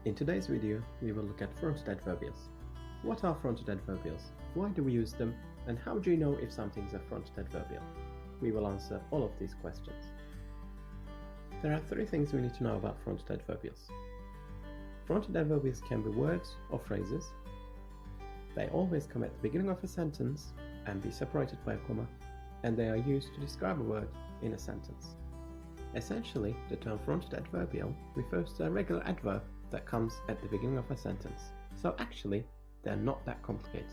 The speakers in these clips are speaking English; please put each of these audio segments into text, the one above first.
In today's video, we will look at fronted adverbials. What are fronted adverbials? Why do we use them? And how do you know if something is a fronted adverbial? We will answer all of these questions. There are three things we need to know about fronted adverbials. Fronted adverbials can be words or phrases. They always come at the beginning of a sentence and be separated by a comma, and they are used to describe a word in a sentence. Essentially, the term fronted adverbial refers to a regular adverb that comes at the beginning of a sentence, so actually, they're not that complicated.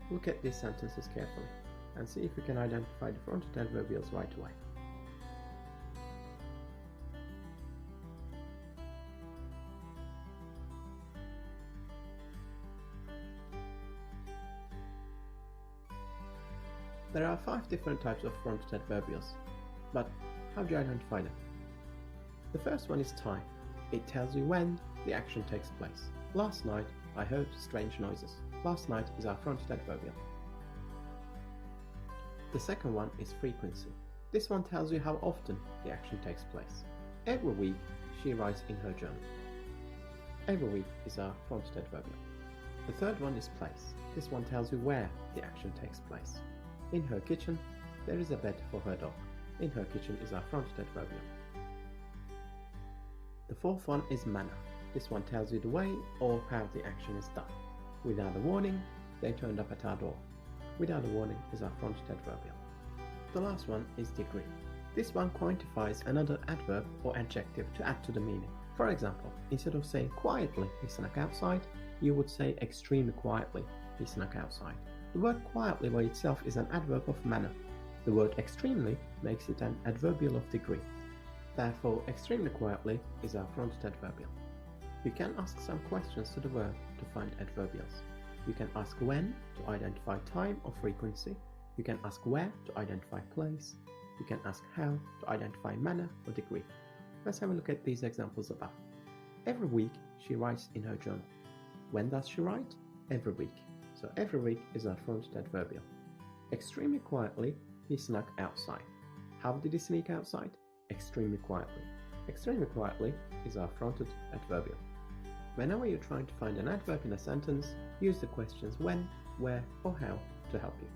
Look at these sentences carefully and see if you can identify the fronted adverbials right away. There are 5 different types of fronted adverbials, but how do you identify them? The first one is time. It tells you when the action takes place. Last night I heard strange noises. Last night is our fronted adverbial. The second one is frequency. This one tells you how often the action takes place. Every week she writes in her journal. Every week is our fronted adverbial. The third one is place. This one tells you where the action takes place. In her kitchen, there is a bed for her dog. In her kitchen is our fronted adverbial. The fourth one is manner. This one tells you the way or how the action is done. Without a warning, they turned up at our door. Without a warning is our fronted adverbial. The last one is degree. This one quantifies another adverb or adjective to add to the meaning. For example, instead of saying quietly he snuck outside, you would say extremely quietly he snuck outside. The word quietly by itself is an adverb of manner. The word extremely makes it an adverbial of degree. Therefore, extremely quietly is our fronted adverbial. You can ask some questions to the verb to find adverbials. You can ask when to identify time or frequency. You can ask where to identify place. You can ask how to identify manner or degree. Let's have a look at these examples above. Every week she writes in her journal. When does she write? Every week. So every week is our fronted adverbial. Extremely quietly, he snuck outside. How did he sneak outside? Extremely quietly. Extremely quietly is our fronted adverbial. Whenever you're trying to find an adverb in a sentence, use the questions when, where, or how to help you.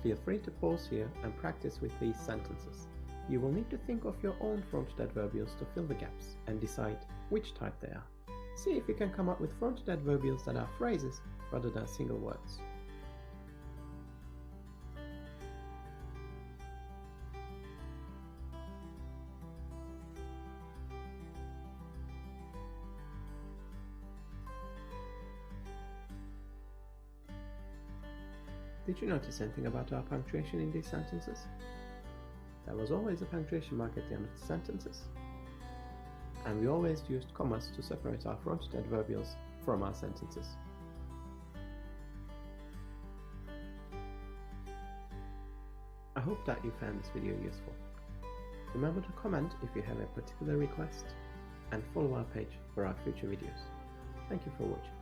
Feel free to pause here and practice with these sentences. You will need to think of your own fronted adverbials to fill the gaps and decide which type they are. See if you can come up with fronted adverbials that are phrases rather than single words. Did you notice anything about our punctuation in these sentences? There was always a punctuation mark at the end of the sentences. And we always used commas to separate our fronted adverbials from our sentences. I hope that you found this video useful. Remember to comment if you have a particular request and follow our page for our future videos. Thank you for watching.